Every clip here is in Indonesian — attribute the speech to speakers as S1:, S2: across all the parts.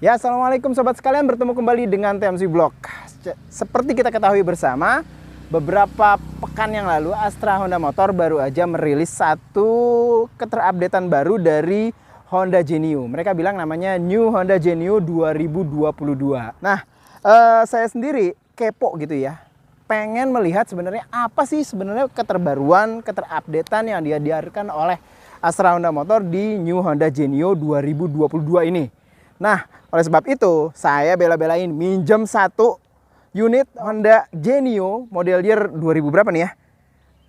S1: Ya, assalamualaikum sobat sekalian, bertemu kembali dengan TMC Vlog. Seperti kita ketahui bersama, beberapa pekan yang lalu Astra Honda Motor baru aja merilis satu keterupdatean baru dari Honda Genio. Mereka bilang namanya New Honda Genio 2022. Nah, saya sendiri kepo gitu ya, pengen melihat sebenarnya apa sih sebenarnya keterbaruan, keterupdatean yang dihadirkan oleh Astra Honda Motor di New Honda Genio 2022 ini. Nah, oleh sebab itu saya bela-belain minjem satu unit Honda Genio model year 2000 berapa nih ya?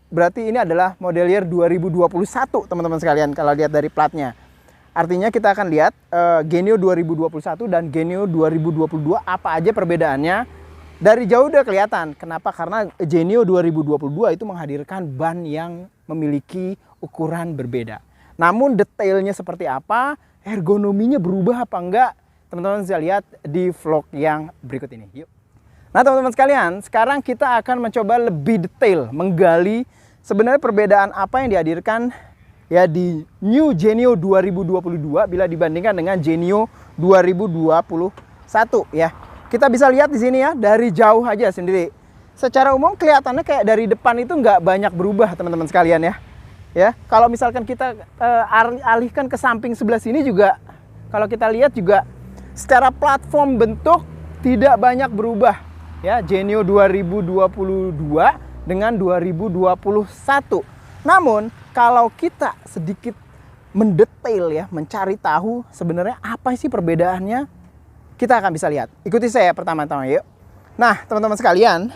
S1: Berarti ini adalah model year 2021 teman-teman sekalian kalau lihat dari platnya. Artinya kita akan lihat Genio 2021 dan Genio 2022 apa aja perbedaannya. Dari jauh udah kelihatan. Kenapa? Karena Genio 2022 itu menghadirkan ban yang memiliki ukuran berbeda. Namun detailnya seperti apa, ergonominya berubah apa enggak, teman-teman bisa lihat di vlog yang berikut ini. Yuk. Nah teman-teman sekalian, sekarang kita akan mencoba lebih detail menggali sebenarnya perbedaan apa yang dihadirkan ya di New Genio 2022 bila dibandingkan dengan Genio 2021 ya. Kita bisa lihat di sini ya, dari jauh aja sendiri. Secara umum kelihatannya kayak dari depan itu nggak banyak berubah teman-teman sekalian ya. Ya, kalau misalkan kita alihkan ke samping sebelah sini juga, kalau kita lihat juga secara platform bentuk tidak banyak berubah. Ya, Genio 2022 dengan 2021. Namun kalau kita sedikit mendetail ya, mencari tahu sebenarnya apa sih perbedaannya, kita akan bisa lihat. Ikuti saya pertama-tama yuk. Nah, teman-teman sekalian,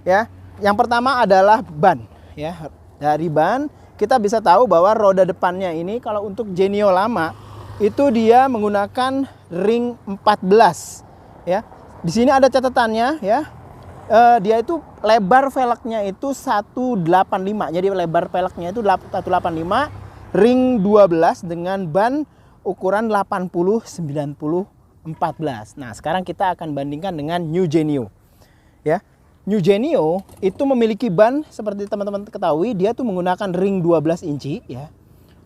S1: ya, yang pertama adalah ban. Ya, dari ban kita bisa tahu bahwa roda depannya ini kalau untuk Genio lama itu dia menggunakan ring 14 ya. Di sini ada catatannya ya. Dia itu lebar velgnya itu 185. Jadi lebar velgnya itu 185, ring 12 dengan ban ukuran 80 90 14. Nah, sekarang kita akan bandingkan dengan New Genio. Ya. New Genio itu memiliki ban seperti teman-teman ketahui, dia tuh menggunakan ring 12 inci ya.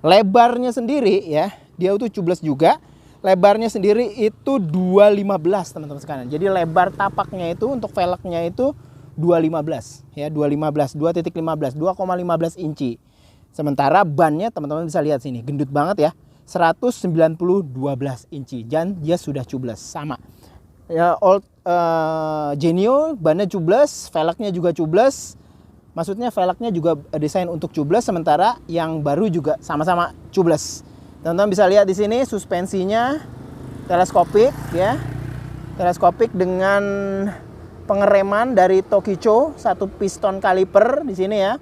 S1: Lebarnya sendiri ya, dia itu tubeless juga. Lebarnya sendiri itu 215 teman-teman sekalian. Jadi lebar tapaknya itu untuk velgnya itu 215 ya, 215, 2.15, 2,15 inci. Sementara bannya teman-teman bisa lihat sini, gendut banget ya. 190 12 inci dan dia sudah tubeless sama. Ya, Genio bannya tubeless, velgnya juga tubeless. Maksudnya velgnya juga desain untuk tubeless, sementara yang baru juga sama-sama tubeless. Teman-teman bisa lihat di sini suspensinya teleskopik ya. Teleskopik dengan pengereman dari Tokicho, satu piston kaliper di sini ya.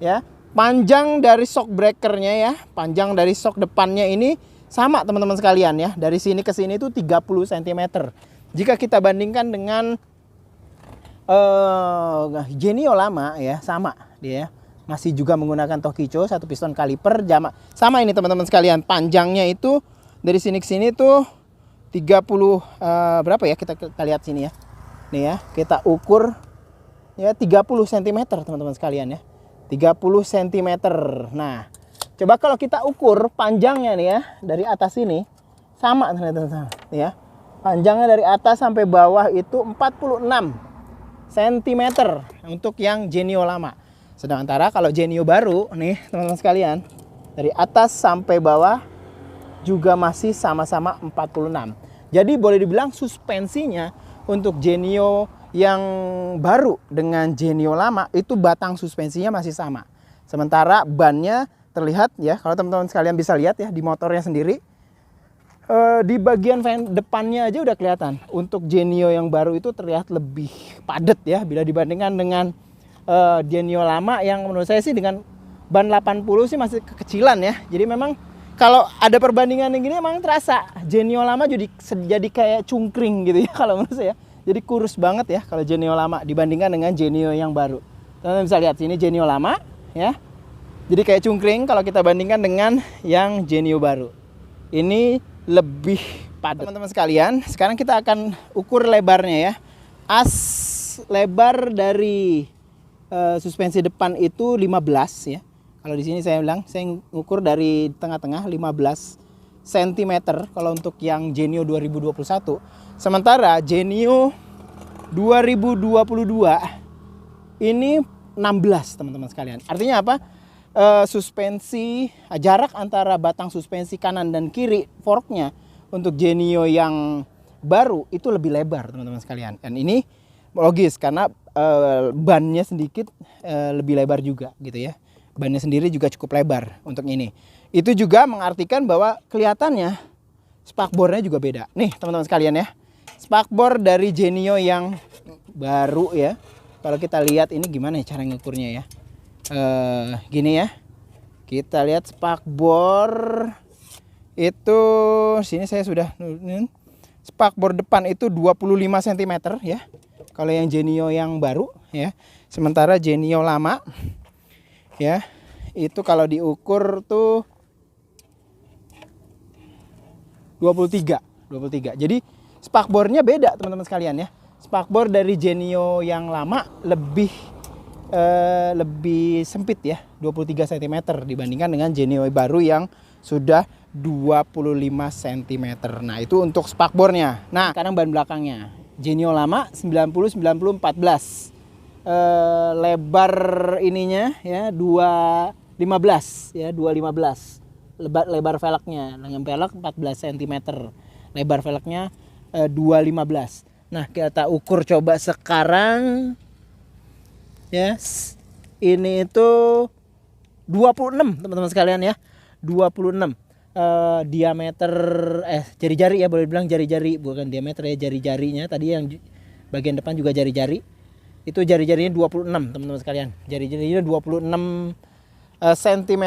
S1: Ya. Panjang dari shock breakernya ya, panjang dari shock depannya ini sama teman-teman sekalian ya. Dari sini ke sini itu 30 cm. Jika kita bandingkan dengan Genio lama ya, sama dia masih juga menggunakan Tokicho satu piston kaliper, sama ini teman-teman sekalian. Panjangnya itu dari sini ke sini tuh 30 berapa ya, kita lihat sini ya. Nih ya, kita ukur ya 30 cm teman-teman sekalian ya. 30 cm. Nah, coba kalau kita ukur panjangnya nih ya, dari atas sini sama teman-teman ya. Panjangnya dari atas sampai bawah itu 46 cm untuk yang Genio lama. Sedangkan kalau Genio baru nih teman-teman sekalian, dari atas sampai bawah juga masih sama-sama 46. Jadi boleh dibilang suspensinya untuk Genio yang baru dengan Genio lama itu batang suspensinya masih sama. Sementara bannya terlihat ya, kalau teman-teman sekalian bisa lihat ya di motornya sendiri, di bagian depannya aja udah kelihatan. Untuk Genio yang baru itu terlihat lebih padat ya bila dibandingkan dengan Genio lama yang menurut saya sih dengan ban 80 sih masih kekecilan ya. Jadi memang kalau ada perbandingan yang gini emang terasa Genio lama jadi kayak cungkring gitu ya kalau menurut saya. Jadi kurus banget ya kalau Genio lama dibandingkan dengan Genio yang baru. Teman-teman bisa lihat sini Genio lama ya. Jadi kayak cungkring kalau kita bandingkan dengan yang Genio baru. Ini lebih padat. Teman-teman sekalian, sekarang kita akan ukur lebarnya ya. As lebar dari suspensi depan itu 15 ya. Kalau di sini saya bilang, saya ukur dari tengah-tengah 15 cm kalau untuk yang Genio 2021. Sementara Genio 2022 ini 16 teman-teman sekalian. Artinya apa? Suspensi, jarak antara batang suspensi kanan dan kiri forknya untuk Genio yang baru itu lebih lebar teman-teman sekalian. Dan ini logis karena bannya sedikit lebih lebar juga gitu ya. Bannya sendiri juga cukup lebar untuk ini. Itu juga mengartikan bahwa kelihatannya spakbornya juga beda. Nih teman-teman sekalian ya. Spakbor dari Genio yang baru ya. Kalau kita lihat ini gimana ya cara ngukurnya ya. Gini ya. Kita lihat spakbor itu sini saya sudah spakbor depan itu 25 cm ya. Kalau yang Genio yang baru ya. Sementara Genio lama ya itu kalau diukur tuh 23. Jadi spakbornya beda teman-teman sekalian ya. Spakbor dari Genio yang lama lebih sempit ya, 23 cm dibandingkan dengan Genio baru yang sudah 25 cm. Nah, itu untuk spakbornya. Nah, sekarang ban belakangnya. Genio lama 90 14. Lebar ininya ya 215 ya, 215. Lebar velgnya dengan velg 14 cm. Lebar velgnya 215. Nah, kita ukur coba sekarang. Yes. Ini itu 26 teman-teman sekalian ya. 26 diameter jari-jari ya, boleh bilang jari-jari, bukan diameter ya, jari-jarinya. Tadi yang bagian depan juga jari-jari. Itu jari-jarinya 26 teman-teman sekalian. Jari-jarinya 26 cm.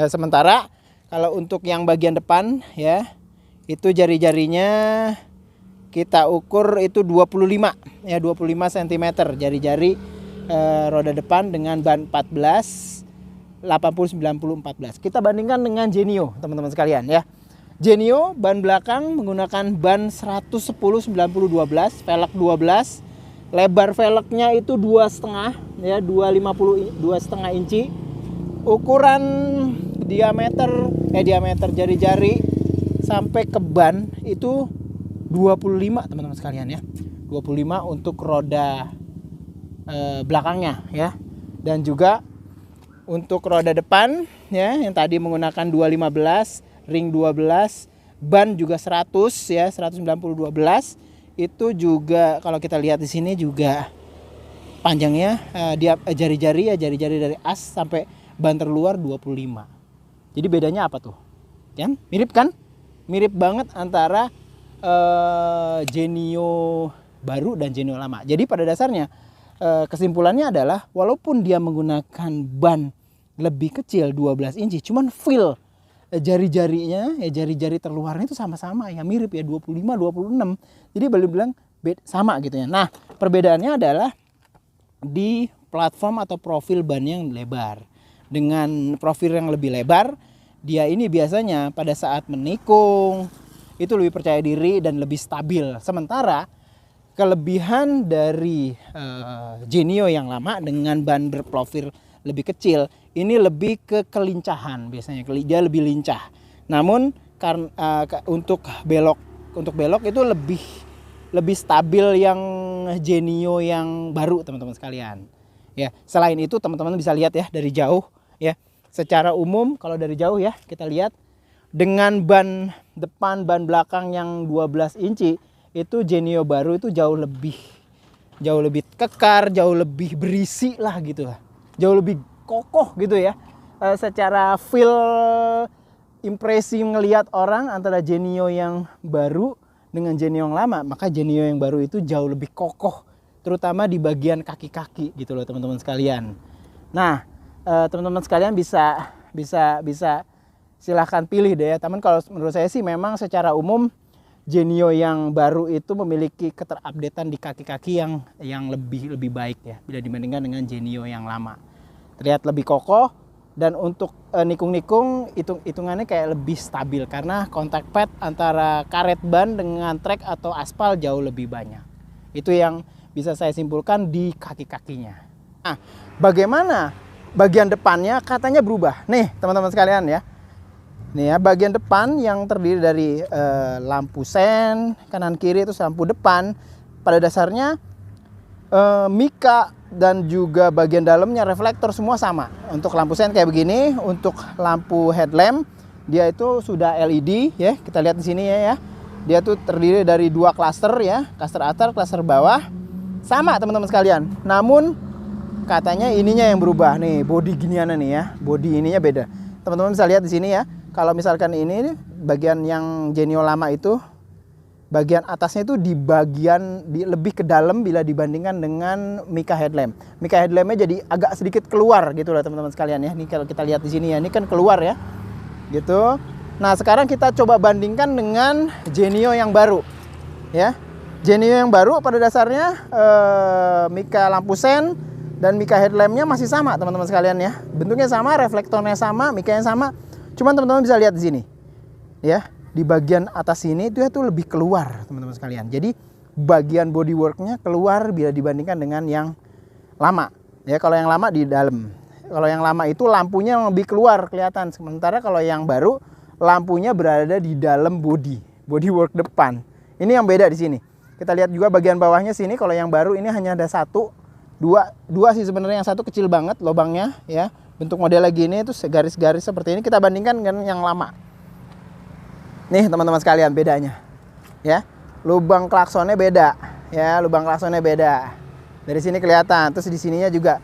S1: Sementara kalau untuk yang bagian depan ya, itu jari-jarinya kita ukur itu 25 ya, 25 cm jari-jari roda depan dengan ban 14 80 90 14. Kita bandingkan dengan Genio teman-teman sekalian ya. Genio ban belakang menggunakan ban 110 90 12, velg 12. Lebar velgnya itu 2,5 ya, 2,5 inci. Ukuran diameter jari-jari sampai ke ban itu 25 teman-teman sekalian ya. 25 untuk roda belakangnya ya. Dan juga untuk roda depan ya, yang tadi menggunakan 215, ring 12, ban juga 100 ya, 190 12. Itu juga kalau kita lihat di sini juga panjangnya jari-jari dari as sampai ban terluar 25. Jadi bedanya apa tuh? Kan? Mirip kan? Mirip banget antara Genio baru dan Genio lama. Jadi pada dasarnya kesimpulannya adalah walaupun dia menggunakan ban lebih kecil 12 inci, cuman feel jari-jarinya ya, jari-jari terluarnya itu sama-sama ya, mirip ya, 25 26. Jadi boleh bilang sama gitu ya. Nah, perbedaannya adalah di platform atau profil ban yang lebar. Dengan profil yang lebih lebar, dia ini biasanya pada saat menikung itu lebih percaya diri dan lebih stabil. Sementara kelebihan dari Genio yang lama dengan ban berprofil lebih kecil ini lebih ke kelincahan, biasanya dia lebih lincah. Namun untuk belok itu lebih stabil yang Genio yang baru teman-teman sekalian. Ya, selain itu teman-teman bisa lihat ya dari jauh ya. Secara umum kalau dari jauh ya kita lihat dengan ban depan ban belakang yang 12 inci itu Genio baru itu jauh lebih kekar, jauh lebih berisi lah gitu lah. Jauh lebih kokoh gitu ya. Secara feel impresi ngelihat orang antara Genio yang baru dengan Genio yang lama, maka Genio yang baru itu jauh lebih kokoh, terutama di bagian kaki-kaki gitu loh teman-teman sekalian. Nah, teman-teman sekalian bisa silahkan pilih deh ya. Teman, kalau menurut saya sih memang secara umum Genio yang baru itu memiliki keterupdatean di kaki-kaki yang lebih baik ya bila dibandingkan dengan Genio yang lama. Terlihat lebih kokoh, dan untuk nikung-nikung hitungannya kayak lebih stabil karena kontak pad antara karet ban dengan trek atau aspal jauh lebih banyak. Itu yang bisa saya simpulkan di kaki-kakinya. Nah, bagaimana bagian depannya? Katanya berubah. Nih teman-teman sekalian ya. Nih ya, bagian depan yang terdiri dari lampu sen, kanan kiri itu lampu depan. Pada dasarnya mika dan juga bagian dalamnya reflektor semua sama. Untuk lampu sen kayak begini, untuk lampu headlamp dia itu sudah LED ya. Kita lihat di sini ya. Dia tuh terdiri dari dua klaster ya, klaster atas, klaster bawah. Sama teman-teman sekalian. Namun katanya ininya yang berubah nih, body giniannya nih ya. Body ininya beda. Teman-teman bisa lihat di sini ya. Kalau misalkan ini bagian yang Genio lama itu, bagian atasnya itu di bagian lebih ke dalam bila dibandingkan dengan Mica headlamp. Mica headlampnya jadi agak sedikit keluar gitu lah teman-teman sekalian ya. Ini kalau kita lihat di sini ya, ini kan keluar ya, gitu. Nah sekarang kita coba bandingkan dengan Genio yang baru, ya. Genio yang baru pada dasarnya Mica lampu sen dan Mica headlampnya masih sama teman-teman sekalian ya. Bentuknya sama, reflektornya sama, Mica-nya sama. Cuman teman-teman bisa lihat di sini, ya. Di bagian atas ini itu lebih keluar teman-teman sekalian. Jadi bagian bodyworknya keluar bila dibandingkan dengan yang lama. Ya kalau yang lama di dalam. Kalau yang lama itu lampunya lebih keluar kelihatan. Sementara kalau yang baru lampunya berada di dalam bodywork depan. Ini yang beda di sini. Kita lihat juga bagian bawahnya sini. Kalau yang baru ini hanya ada dua sih sebenarnya. Yang satu kecil banget lubangnya ya. Bentuk model lagi ini itu garis-garis seperti ini. Kita bandingkan dengan yang lama. Nih teman-teman sekalian bedanya. Ya, lubang klaksonnya beda. Ya, lubang klaksonnya beda. Dari sini kelihatan. Terus di sininya juga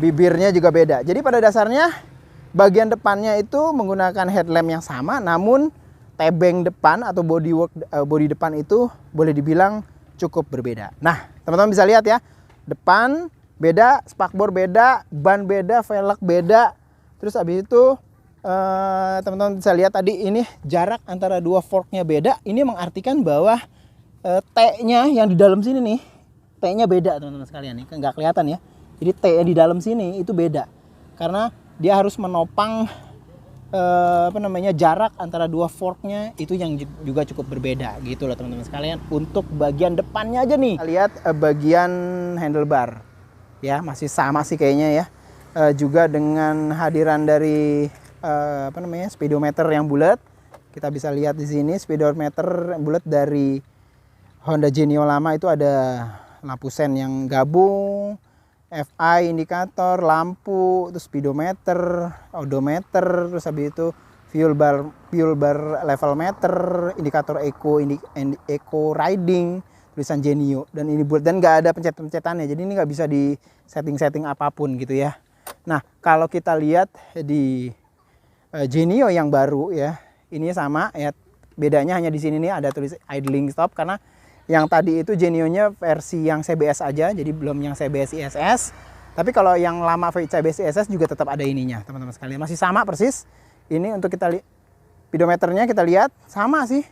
S1: bibirnya juga beda. Jadi pada dasarnya bagian depannya itu menggunakan headlamp yang sama, namun tebeng depan atau body depan itu boleh dibilang cukup berbeda. Nah, teman-teman bisa lihat ya. Depan beda, spakbor beda, ban beda, velg beda. Terus habis itu teman-teman bisa lihat tadi ini jarak antara dua forknya beda. Ini mengartikan bahwa T-nya yang di dalam sini nih, T-nya beda teman-teman sekalian. Ini nggak kelihatan ya. Jadi T-nya di dalam sini itu beda. Karena dia harus menopang jarak antara dua forknya itu yang juga cukup berbeda gitu loh teman-teman sekalian. Untuk bagian depannya aja nih. Kita lihat bagian handlebar. Ya, masih sama sih kayaknya ya. Juga dengan hadiran dari speedometer yang bulat. Kita bisa lihat di sini speedometer bulat dari Honda Genio lama itu ada lampu sen yang gabung, FI indikator, lampu, terus speedometer, odometer, terus habis itu fuel bar level meter, indikator eco riding, tulisan Genio, dan ini buat dan nggak ada pencet-pencetannya, jadi ini nggak bisa di setting apapun gitu ya. Nah kalau kita lihat di Genio yang baru ya, ini sama ya, bedanya hanya di sini nih ada tulis idling stop, karena yang tadi itu Genio-nya versi yang CBS aja, jadi belum yang CBS ISS. Tapi kalau yang lama CBS ISS juga tetap ada ininya teman-teman sekalian, masih sama persis. Ini untuk kita lihat speedometernya, kita lihat sama sih.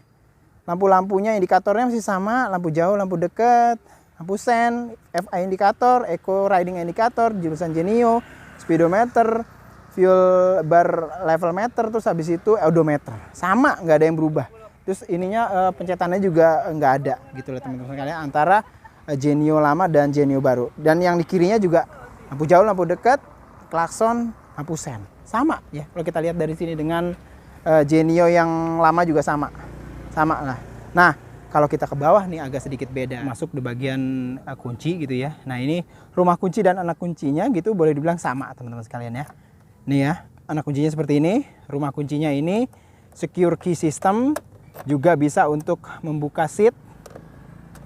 S1: Lampu-lampunya, indikatornya masih sama, lampu jauh, lampu dekat, lampu sen, FI indikator, eco riding indikator, jurusan Genio, speedometer, fuel bar level meter, terus habis itu odometer. Sama, nggak ada yang berubah. Terus ininya pencetannya juga nggak ada gitu loh teman-teman sekalian, antara Genio lama dan Genio baru. Dan yang di kirinya juga lampu jauh, lampu dekat, klakson, lampu sen. Sama ya, kalau kita lihat dari sini dengan Genio yang lama juga sama lah. Nah kalau kita ke bawah nih agak sedikit beda, masuk di bagian kunci gitu ya. Nah ini rumah kunci dan anak kuncinya gitu boleh dibilang sama teman-teman sekalian ya. Nih ya, anak kuncinya seperti ini, rumah kuncinya ini secure key system, juga bisa untuk membuka seat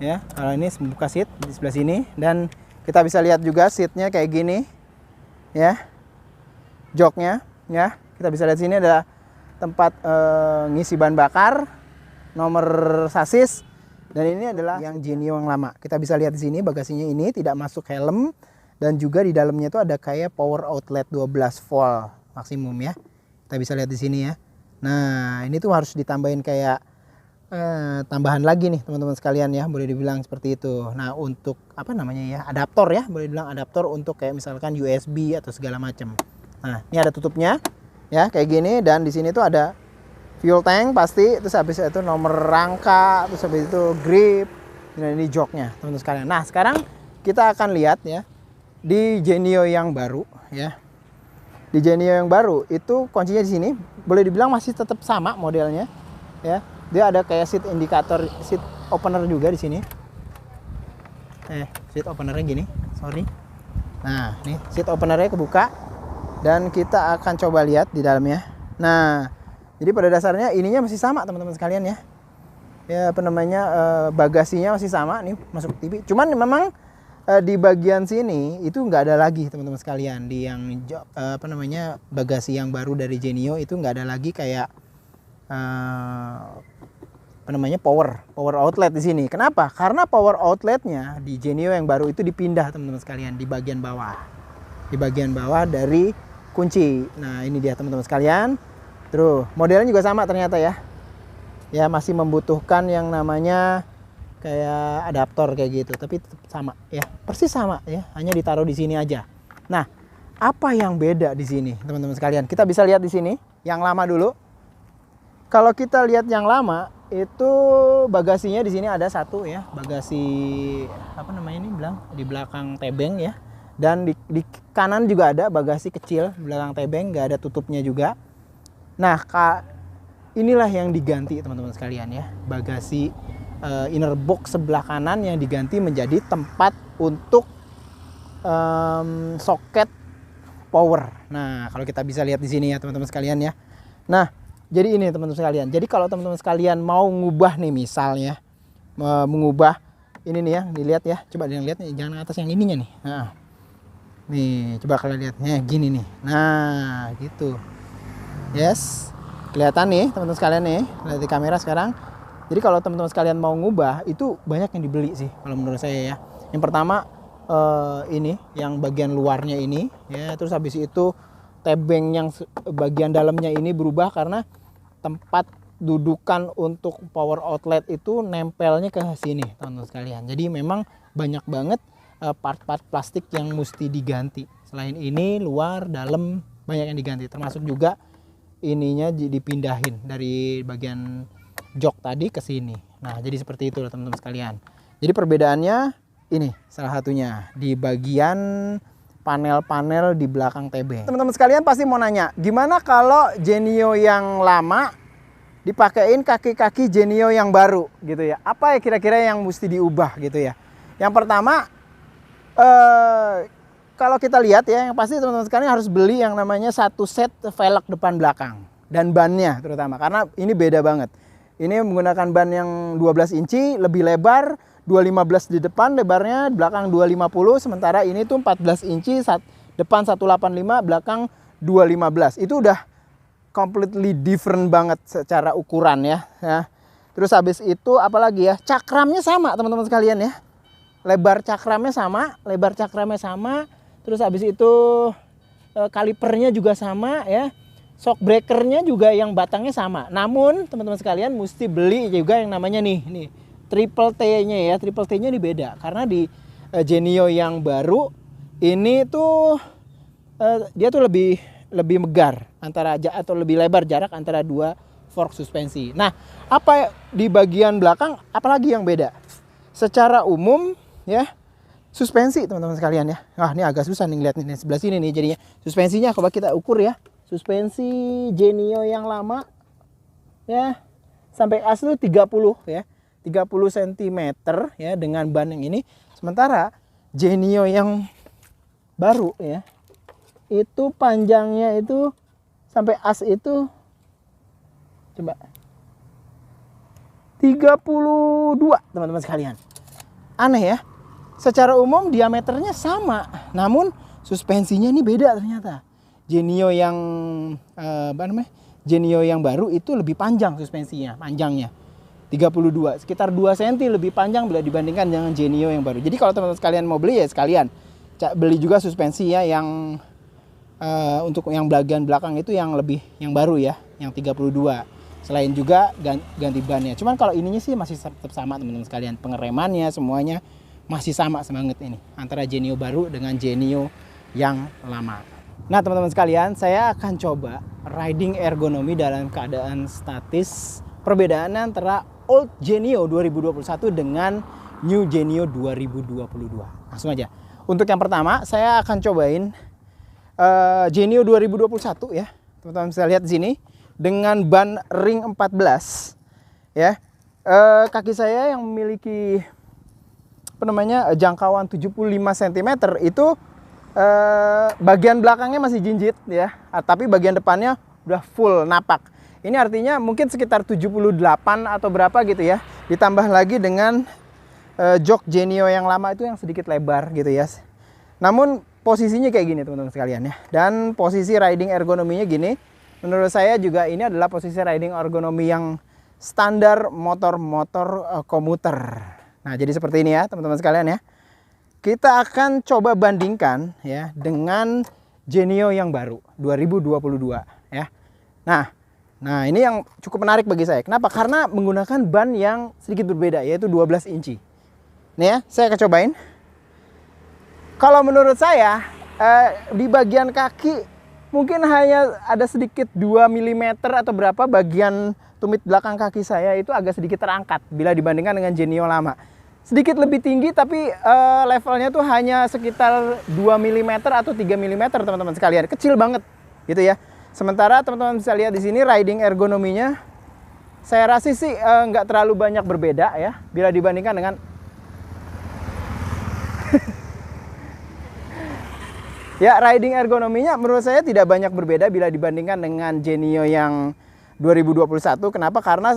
S1: ya. Kalau ini membuka seat di sebelah sini, dan kita bisa lihat juga seatnya kayak gini ya, joknya ya. Kita bisa lihat sini ada tempat ngisi bahan bakar, nomor sasis, dan ini adalah yang Genio yang lama. Kita bisa lihat di sini bagasinya ini tidak masuk helm, dan juga di dalamnya itu ada kayak power outlet 12 volt maksimum ya. Kita bisa lihat di sini ya. Nah ini tuh harus ditambahin kayak tambahan lagi nih teman-teman sekalian ya, boleh dibilang seperti itu. Nah untuk adaptor ya, boleh dibilang adaptor untuk kayak misalkan USB atau segala macam. Nah ini ada tutupnya ya kayak gini, dan di sini tuh ada fuel tank pasti, terus habis itu nomor rangka, terus habis itu grip, dan ini joknya teman-teman sekalian. Nah sekarang kita akan lihat ya di Genio yang baru ya. di Genio yang baru itu kuncinya di sini. Boleh dibilang masih tetap sama modelnya, ya. Dia ada kayak seat indikator, seat opener juga di sini. Seat openernya gini, sorry. Nah, nih seat openernya kebuka dan kita akan coba lihat di dalamnya. Nah, jadi pada dasarnya ininya masih sama teman-teman sekalian ya. Ya apa namanya, bagasinya masih sama nih, masuk TV. Cuman memang di bagian sini itu nggak ada lagi teman-teman sekalian, di yang apa namanya, bagasi yang baru dari Genio itu nggak ada lagi kayak apa namanya, power outlet di sini. Kenapa? Karena power outletnya di Genio yang baru itu dipindah teman-teman sekalian di bagian bawah dari kunci. Nah ini dia teman-teman sekalian. Terus modelnya juga sama ternyata ya. Ya masih membutuhkan yang namanya kayak adaptor kayak gitu, tapi tetap sama ya, persis sama ya, hanya ditaruh di sini aja. Nah apa yang beda di sini teman-teman sekalian? Kita bisa lihat di sini yang lama dulu. Kalau kita lihat yang lama itu bagasinya di sini ada satu ya, bagasi apa namanya ini bilang di belakang tebeng ya, dan di kanan juga ada bagasi kecil belakang tebeng, nggak ada tutupnya juga. Nah inilah yang diganti teman-teman sekalian ya, bagasi inner box sebelah kanan yang diganti menjadi tempat untuk soket power. Nah kalau kita bisa lihat di sini ya teman-teman sekalian ya. Nah jadi ini teman-teman sekalian. Jadi kalau teman-teman sekalian mau ngubah nih misalnya, mengubah ini nih ya, dilihat ya. Coba dilihat nih, jangan atas yang ininya nih. Nah, nih coba kalian lihat, gini nih. Nah gitu. Yes, kelihatan nih teman-teman sekalian nih, lihat di kamera sekarang. Jadi kalau teman-teman sekalian mau ngubah itu banyak yang dibeli sih kalau menurut saya ya. Yang pertama ini yang bagian luarnya ini ya, terus habis itu tebeng yang bagian dalamnya ini berubah karena tempat dudukan untuk power outlet itu nempelnya ke sini teman-teman sekalian. Jadi memang banyak banget part-part plastik yang mesti diganti. Selain ini luar dalam banyak yang diganti, termasuk juga ininya dipindahin dari bagian jok tadi ke sini. Nah jadi seperti itu teman-teman sekalian. Jadi perbedaannya ini salah satunya di bagian panel-panel di belakang tebeng. Teman-teman sekalian pasti mau nanya, gimana kalau Genio yang lama dipakein kaki-kaki Genio yang baru gitu ya? Apa ya kira-kira yang mesti diubah gitu ya? Yang pertama, kalau kita lihat ya, yang pasti teman-teman sekalian harus beli yang namanya satu set velg depan belakang dan bannya terutama, karena ini beda banget. Ini menggunakan ban yang 12 inci, lebih lebar, 215 di depan lebarnya, belakang 250, sementara ini tuh 14 inci, depan 185, belakang 215. Itu udah completely different banget secara ukuran ya. Terus habis itu apalagi ya, cakramnya sama teman-teman sekalian ya. Lebar cakramnya sama, terus habis itu kalipernya juga sama ya. Shock breakernya juga yang batangnya sama. Namun teman-teman sekalian mesti beli juga yang namanya nih triple T-nya ya. Triple T-nya ini beda karena di Genio yang baru ini tuh dia tuh lebih megar atau lebih lebar jarak antara dua fork suspensi. Nah, apa di bagian belakang apalagi yang beda? Secara umum ya, suspensi teman-teman sekalian ya. Nah, ini agak susah nih lihat nih sebelah sini nih jadinya. Suspensinya coba kita ukur ya. Suspensi Genio yang lama ya sampai as itu 30 ya. 30 cm ya dengan ban yang ini. Sementara Genio yang baru ya itu panjangnya itu sampai as itu coba 32 teman-teman sekalian. Aneh ya. Secara umum diameternya sama, namun suspensinya ini beda ternyata. Genio yang Genio yang baru itu lebih panjang suspensinya, panjangnya 32, sekitar 2 cm lebih panjang bila dibandingkan dengan Genio yang baru. Jadi kalau teman-teman sekalian mau beli ya sekalian beli juga suspensi ya yang untuk yang bagian belakang itu yang baru ya, yang 32. Selain juga ganti bannya. Cuman kalau ininya sih masih tetap sama teman-teman sekalian. Pengeremannya semuanya masih sama banget ini antara Genio baru dengan Genio yang lama. Nah teman-teman sekalian, saya akan coba riding ergonomi dalam keadaan statis. Perbedaannya antara old Genio 2021 dengan new Genio 2022. Langsung aja. Untuk yang pertama, saya akan cobain Genio 2021 ya. Teman-teman bisa lihat di sini dengan ban ring 14 ya. Kaki saya yang memiliki jangkauan 75 cm itu bagian belakangnya masih jinjit ya, tapi bagian depannya udah full napak. Ini artinya mungkin sekitar 78 atau berapa gitu ya. Ditambah lagi dengan jok Genio yang lama itu yang sedikit lebar gitu ya. Namun posisinya kayak gini teman-teman sekalian ya. Dan posisi riding ergonominya gini. Menurut saya juga ini adalah posisi riding ergonomi yang standar motor-motor komuter. Nah, jadi seperti ini ya teman-teman sekalian ya. Kita akan coba bandingkan ya dengan Genio yang baru 2022 ya. Nah, ini yang cukup menarik bagi saya. Kenapa? Karena menggunakan ban yang sedikit berbeda yaitu 12 inci. Nih ya, saya akan cobain. Kalau menurut saya di bagian kaki mungkin hanya ada sedikit 2 mm atau berapa bagian tumit belakang kaki saya itu agak sedikit terangkat bila dibandingkan dengan Genio lama. Sedikit lebih tinggi tapi levelnya tuh hanya sekitar 2 mm atau 3 mm teman-teman sekalian. Kecil banget gitu ya. Sementara teman-teman bisa lihat di sini riding ergonominya saya rasa sih nggak terlalu banyak berbeda ya bila dibandingkan dengan ya, riding ergonominya menurut saya tidak banyak berbeda bila dibandingkan dengan Genio yang 2021. Kenapa? Karena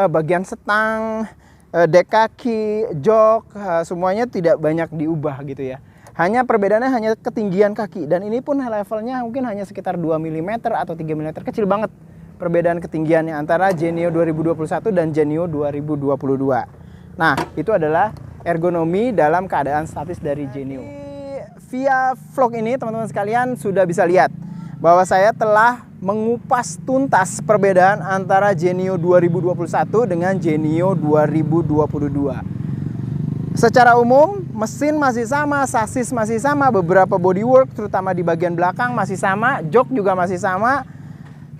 S1: bagian setang, dek kaki, jok, semuanya tidak banyak diubah gitu ya. Hanya perbedaannya hanya ketinggian kaki. Dan ini pun levelnya mungkin hanya sekitar 2 mm atau 3 mm. Kecil banget perbedaan ketinggiannya antara Genio 2021 dan Genio 2022. Nah, itu adalah ergonomi dalam keadaan statis dari Genio. Via vlog ini teman-teman sekalian sudah bisa lihat bahwa saya telah mengupas tuntas perbedaan antara Genio 2021 dengan Genio 2022. Secara umum mesin masih sama, sasis masih sama, beberapa bodywork terutama di bagian belakang masih sama, jok juga masih sama.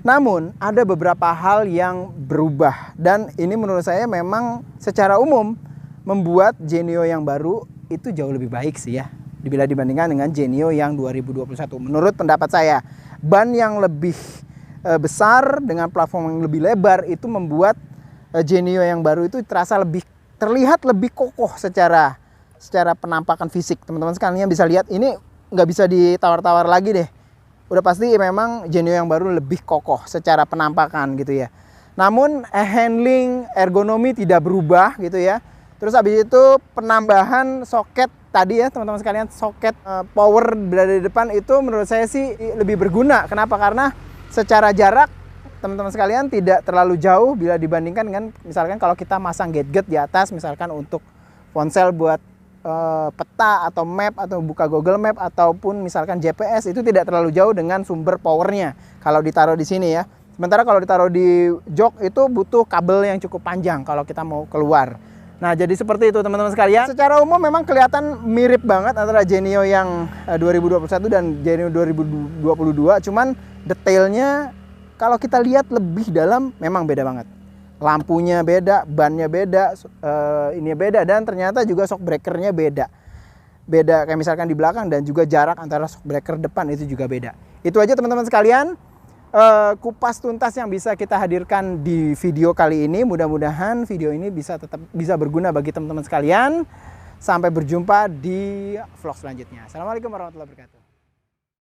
S1: Namun ada beberapa hal yang berubah dan ini menurut saya memang secara umum membuat Genio yang baru itu jauh lebih baik sih ya. Bila dibandingkan dengan Genio yang 2021. Menurut pendapat saya, ban yang lebih besar dengan platform yang lebih lebar itu membuat Genio yang baru itu terlihat lebih kokoh secara penampakan fisik. Teman-teman sekalian bisa lihat ini nggak bisa ditawar-tawar lagi deh. Udah pasti memang Genio yang baru lebih kokoh secara penampakan gitu ya. Namun handling ergonomi tidak berubah gitu ya. Terus habis itu penambahan soket tadi ya teman-teman sekalian, soket power berada di depan itu menurut saya sih lebih berguna. Kenapa? Karena secara jarak teman-teman sekalian tidak terlalu jauh bila dibandingkan dengan misalkan kalau kita masang gadget di atas misalkan untuk ponsel buat peta atau map atau buka Google Map ataupun misalkan GPS itu tidak terlalu jauh dengan sumber powernya kalau ditaruh di sini ya. Sementara kalau ditaruh di jok itu butuh kabel yang cukup panjang kalau kita mau keluar. Nah, jadi seperti itu teman-teman sekalian. Secara umum memang kelihatan mirip banget antara Genio yang 2021 dan Genio 2022. Cuman detailnya kalau kita lihat lebih dalam memang beda banget. Lampunya beda, bannya beda, ini beda dan ternyata juga shock breakernya beda. Beda kayak misalkan di belakang dan juga jarak antara shock breaker depan itu juga beda. Itu aja teman-teman sekalian. Kupas tuntas yang bisa kita hadirkan di video kali ini. Mudah-mudahan video ini bisa berguna bagi teman-teman sekalian. Sampai berjumpa di vlog selanjutnya. Assalamualaikum warahmatullahi wabarakatuh.